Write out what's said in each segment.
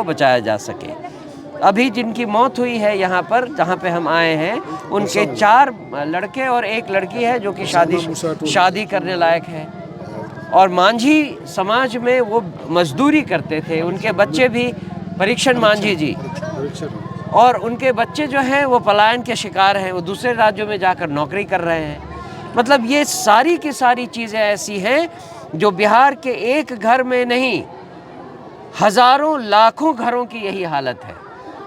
को बचाया जा सके। अभी जिनकी मौत हुई है यहाँ पर जहाँ पे हम आए हैं, उनके 4 लड़के और 1 लड़की है जो कि शादी करने लायक है। और मांझी समाज में वो मजदूरी करते थे, उनके बच्चे भी परीक्षण मांझी जी, और उनके बच्चे जो हैं वो पलायन के शिकार हैं, वो दूसरे राज्यों में जाकर नौकरी कर रहे हैं। मतलब ये सारी की सारी चीज़ें ऐसी हैं जो बिहार के एक घर में नहीं, हज़ारों लाखों घरों की यही हालत है।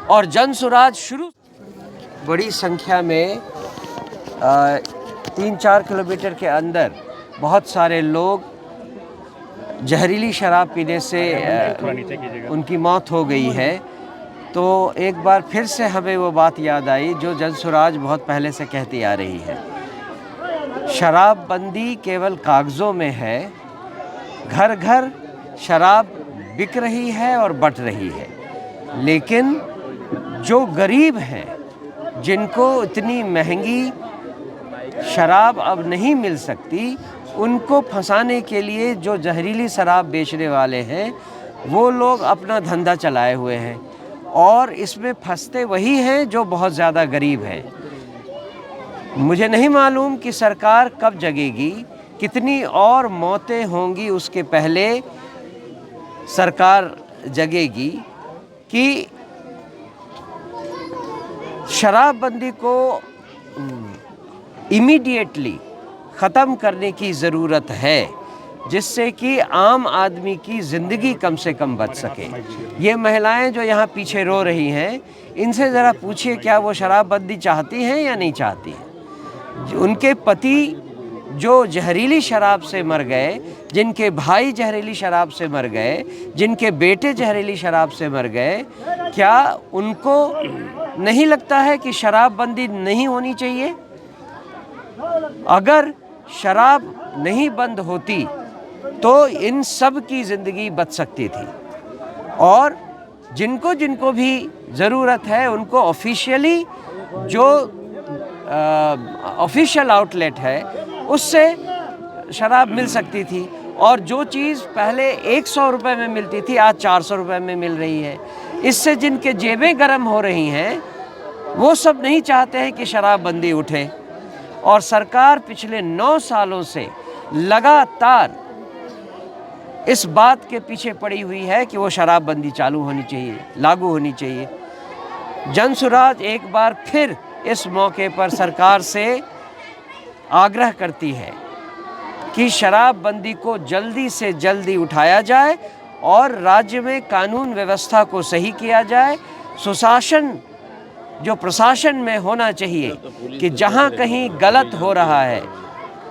और जन सुराज शुरू बड़ी संख्या में 3-4 किलोमीटर के अंदर बहुत सारे लोग जहरीली शराब पीने से उनकी मौत हो गई है। तो एक बार फिर से हमें वो बात याद आई जो जनसुराज बहुत पहले से कहती आ रही है, शराबबंदी केवल कागज़ों में है, घर घर शराब बिक रही है और बट रही है। लेकिन जो गरीब हैं, जिनको इतनी महंगी शराब अब नहीं मिल सकती, उनको फंसाने के लिए जो जहरीली शराब बेचने वाले हैं वो लोग अपना धंधा चलाए हुए हैं, और इसमें फंसते वही हैं जो बहुत ज़्यादा गरीब हैं। मुझे नहीं मालूम कि सरकार कब जगेगी, कितनी और मौतें होंगी उसके पहले सरकार जगेगी कि शराबबंदी को इमीडिएटली ख़त्म करने की ज़रूरत है, जिससे कि आम आदमी की ज़िंदगी कम से कम बच सके। ये महिलाएं जो यहाँ पीछे रो रही हैं, इनसे ज़रा पूछिए क्या वो शराबबंदी चाहती हैं या नहीं चाहती हैं। उनके पति जो जहरीली शराब से मर गए, जिनके भाई जहरीली शराब से मर गए, जिनके बेटे जहरीली शराब से मर गए, क्या उनको नहीं लगता है कि शराबबंदी नहीं होनी चाहिए? अगर शराब नहीं बंद होती तो इन सब की ज़िंदगी बच सकती थी। और जिनको जिनको भी ज़रूरत है उनको ऑफिशियली जो ऑफिशियल आउटलेट है उससे शराब मिल सकती थी। और जो चीज़ पहले 100 रुपये में मिलती थी आज 400 रुपये में मिल रही है। इससे जिनके जेबें गर्म हो रही हैं वो सब नहीं चाहते हैं कि शराबबंदी उठे। और सरकार पिछले 9 सालों से लगातार इस बात के पीछे पड़ी हुई है कि वो शराबबंदी चालू होनी चाहिए, लागू होनी चाहिए। जनसुराज एक बार फिर इस मौके पर सरकार से आग्रह करती है कि शराबबंदी को जल्दी से जल्दी उठाया जाए और राज्य में कानून व्यवस्था को सही किया जाए। सुशासन जो प्रशासन में होना चाहिए कि जहाँ कहीं गलत हो रहा है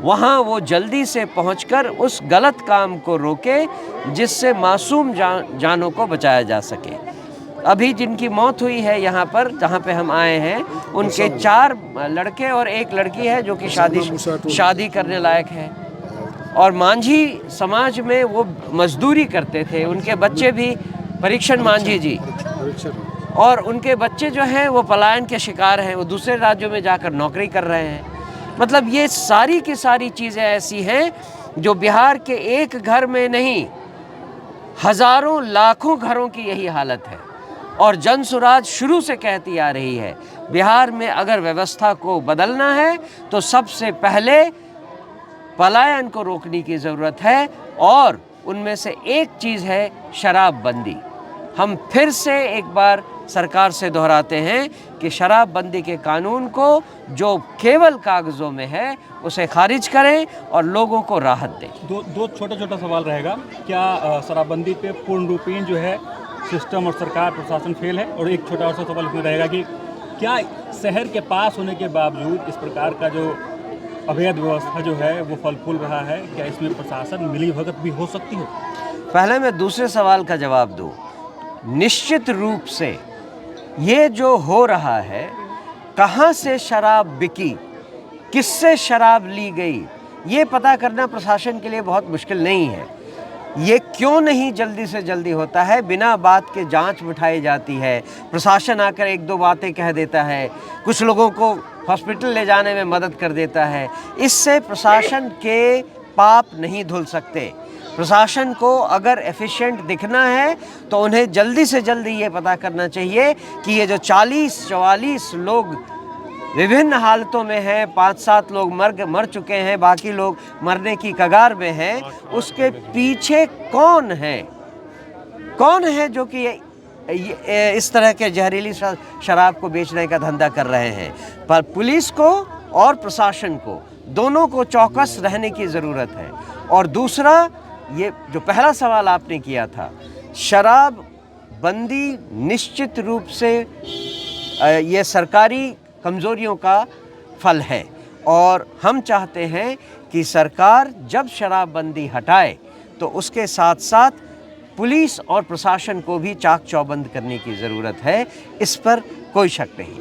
वहाँ वो जल्दी से पहुँचकर उस गलत काम को रोके, जिससे मासूम जानों को बचाया जा सके। अभी जिनकी मौत हुई है यहाँ पर जहाँ पे हम आए हैं, उनके 4 लड़के और 1 लड़की है जो कि शादी करने लायक है। और मांझी समाज में वो मजदूरी करते थे, उनके बच्चे भी परीक्षण मांझी जी, और उनके बच्चे जो हैं वो पलायन के शिकार हैं, वो दूसरे राज्यों में जाकर नौकरी कर रहे हैं। मतलब ये सारी की सारी चीज़ें ऐसी हैं जो बिहार के एक घर में नहीं, हज़ारों लाखों घरों की यही हालत है। और जनसुराज शुरू से कहती आ रही है, बिहार में अगर व्यवस्था को बदलना है तो सबसे पहले पलायन को रोकने की ज़रूरत है, और उनमें से एक चीज़ है शराबबंदी। हम फिर से एक बार सरकार से दोहराते हैं कि शराबबंदी के कानून को जो केवल कागज़ों में है उसे खारिज करें और लोगों को राहत दें। दो छोटा छोटा सवाल रहेगा। क्या शराबबंदी पे पूर्ण रूपेण जो है सिस्टम और सरकार प्रशासन फेल है? और एक छोटा और सा सवाल इसमें रहेगा कि क्या शहर के पास होने के बावजूद इस प्रकार का जो अवैध व्यवस्था जो है वो फल फूल रहा है, क्या इसमें प्रशासन मिलीभगत भी हो सकती है? पहले मैं दूसरे सवाल का जवाब दूँ। निश्चित रूप से ये जो हो रहा है, कहाँ से शराब बिकी, किससे शराब ली गई, ये पता करना प्रशासन के लिए बहुत मुश्किल नहीं है। ये क्यों नहीं जल्दी से जल्दी होता है? बिना बात के जांच बिठाई जाती है, प्रशासन आकर 1-2 बातें कह देता है, कुछ लोगों को हॉस्पिटल ले जाने में मदद कर देता है। इससे प्रशासन के पाप नहीं धुल सकते। प्रशासन को अगर एफिशिएंट दिखना है तो उन्हें जल्दी से जल्दी ये पता करना चाहिए कि ये जो 44 लोग विभिन्न हालतों में हैं, 5-7 लोग मर चुके हैं, बाकी लोग मरने की कगार में हैं, उसके पीछे कौन है जो कि इस तरह के जहरीली शराब को बेचने का धंधा कर रहे हैं। पर पुलिस को और प्रशासन को दोनों को चौकस रहने की ज़रूरत है। और दूसरा, ये जो पहला सवाल आपने किया था, शराब बंदी निश्चित रूप से ये सरकारी कमज़ोरियों का फल है और हम चाहते हैं कि सरकार जब शराबबंदी हटाए तो उसके साथ साथ पुलिस और प्रशासन को भी चाक चौबंद करने की ज़रूरत है। इस पर कोई शक नहीं।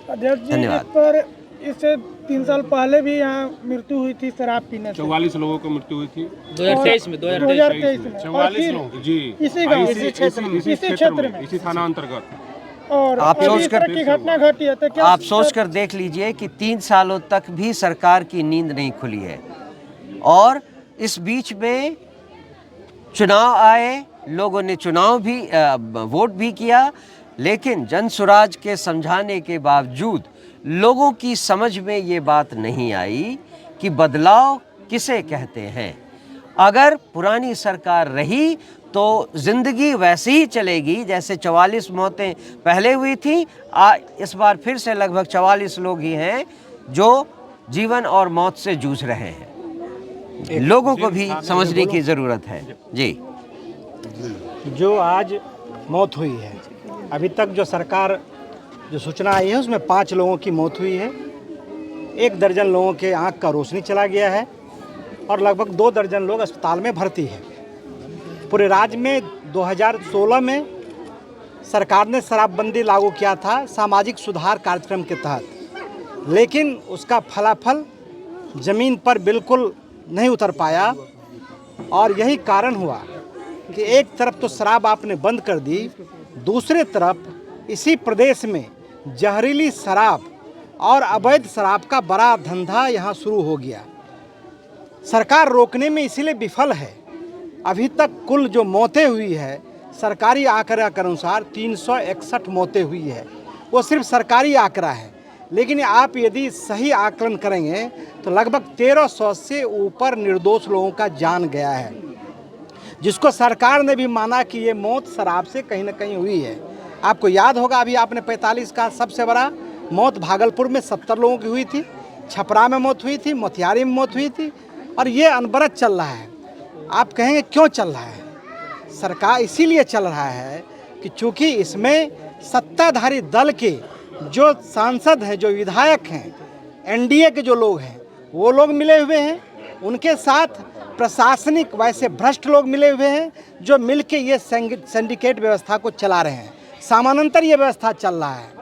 अध्यक्ष जी, धन्यवाद। इस पर इससे 3 साल पहले भी यहाँ मृत्यु हुई थी शराब पीने से। 44 लोगों को मृत्यु हुई थी 2023 में 44 और लोगों की, जी, इसी गांव इसी क्षेत्र में, इसी थाना अंतर्गत। और आप अभी सोच इस कर तरह की घटना घटी है तो क्या आप सोच कर देख लीजिए कि 3 सालों तक भी सरकार की नींद नहीं खुली है और इस बीच में चुनाव आए, लोगों ने वोट भी किया, लेकिन जनसुराज के समझाने के बावजूद लोगों की समझ में ये बात नहीं आई कि बदलाव किसे कहते हैं। अगर पुरानी सरकार रही तो ज़िंदगी वैसे ही चलेगी जैसे 44 मौतें पहले हुई थी। इस बार फिर से लगभग 44 लोग ही हैं जो जीवन और मौत से जूझ रहे हैं। लोगों को भी समझने की ज़रूरत है। जी, जो आज मौत हुई है, अभी तक जो सरकार जो सूचना आई है उसमें 5 लोगों की मौत हुई है, 1 दर्जन लोगों के आंख का रोशनी चला गया है और लगभग 2 दर्जन लोग अस्पताल में भर्ती है। पूरे राज्य में 2016 में सरकार ने शराबबंदी लागू किया था सामाजिक सुधार कार्यक्रम के तहत, लेकिन उसका फलाफल ज़मीन पर बिल्कुल नहीं उतर पाया और यही कारण हुआ कि एक तरफ तो शराब आपने बंद कर दी, दूसरे तरफ इसी प्रदेश में जहरीली शराब और अवैध शराब का बड़ा धंधा यहाँ शुरू हो गया। सरकार रोकने में इसीलिए विफल है। अभी तक कुल जो मौतें हुई है सरकारी आंकड़ा के अनुसार 361 मौतें हुई है, वो सिर्फ सरकारी आंकड़ा है, लेकिन आप यदि सही आकलन करेंगे तो लगभग 1300 से ऊपर निर्दोष लोगों का जान गया है, जिसको सरकार ने भी माना कि ये मौत शराब से कहीं ना कहीं हुई है। आपको याद होगा अभी आपने 45 का सबसे बड़ा मौत भागलपुर में 70 लोगों की हुई थी, छपरा में मौत हुई थी, मोतिहारी में मौत हुई थी और ये अनवरत चल रहा है। आप कहेंगे क्यों चल रहा है? सरकार इसीलिए चल रहा है कि चूँकि इसमें सत्ताधारी दल के जो सांसद हैं, जो विधायक हैं, एनडीए के जो लोग हैं वो लोग मिले हुए हैं, उनके साथ प्रशासनिक वैसे भ्रष्ट लोग मिले हुए हैं जो मिलके ये सिंडिकेट व्यवस्था को चला रहे हैं। समानांतर ये व्यवस्था चल रहा है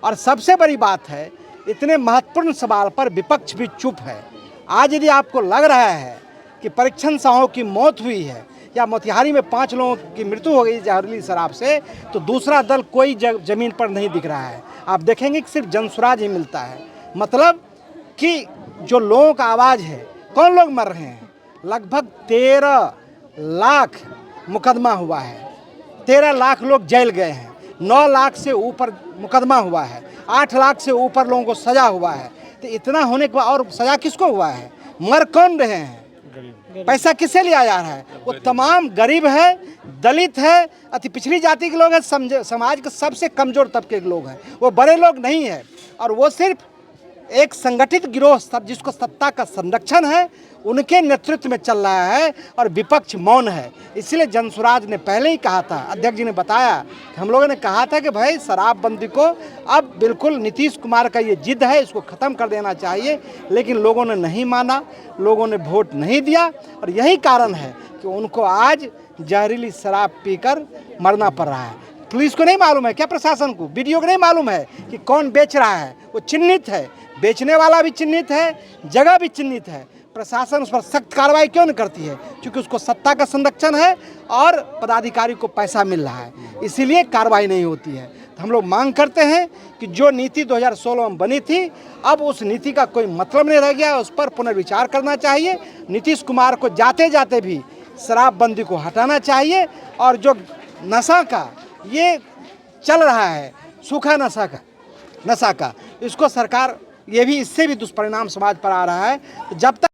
और सबसे बड़ी बात है, इतने महत्वपूर्ण सवाल पर विपक्ष भी चुप है। आज यदि आपको लग रहा है कि परीक्षण साहू की मौत हुई है या मोतिहारी में 5 लोगों की मृत्यु हो गई जहरीली शराब से, तो दूसरा दल कोई ज़मीन पर नहीं दिख रहा है। आप देखेंगे कि सिर्फ जनसुराज ही मिलता है। मतलब कि जो लोगों का आवाज़ है, कौन लोग मर रहे हैं? लगभग 13 लाख मुकदमा हुआ है, 13 लाख लोग जेल गए हैं, 9 लाख से ऊपर मुकदमा हुआ है, 8 लाख से ऊपर लोगों को सज़ा हुआ है। तो इतना होने के बाद और सज़ा किसको हुआ है? मर कौन रहे हैं? पैसा किससे लिया जा रहा है? वो तमाम गरीब है, दलित है, अति पिछड़ी जाति के लोग हैं, समाज के सबसे कमज़ोर तबके के लोग हैं। वो बड़े लोग नहीं हैं और वो सिर्फ एक संगठित गिरोह जिसको सत्ता का संरक्षण है उनके नेतृत्व में चल रहा है और विपक्ष मौन है। इसलिए जनसुराज ने पहले ही कहा था, अध्यक्ष जी ने बताया कि हम लोगों ने कहा था कि भाई शराबबंदी को अब बिल्कुल नीतीश कुमार का ये जिद है, इसको ख़त्म कर देना चाहिए, लेकिन लोगों ने नहीं माना, लोगों ने वोट नहीं दिया और यही कारण है कि उनको आज जहरीली शराब पीकर मरना पड़ रहा है। पुलिस को नहीं मालूम है क्या? प्रशासन को, वीडियो को नहीं मालूम है कि कौन बेच रहा है? वो चिन्हित है, बेचने वाला भी चिन्हित है, जगह भी चिन्हित है। प्रशासन उस पर सख्त कार्रवाई क्यों नहीं करती है? क्योंकि उसको सत्ता का संरक्षण है और पदाधिकारी को पैसा मिल रहा है, इसीलिए कार्रवाई नहीं होती है। तो हम लोग मांग करते हैं कि जो नीति 2016 में बनी थी, अब उस नीति का कोई मतलब नहीं रह गया, उस पर पुनर्विचार करना चाहिए। नीतीश कुमार को जाते जाते भी शराबबंदी को हटाना चाहिए और जो नशा का ये चल रहा है, सूखा नशा का इसको सरकार, ये भी इससे भी दुष्परिणाम समाज पर आ रहा है। जब तक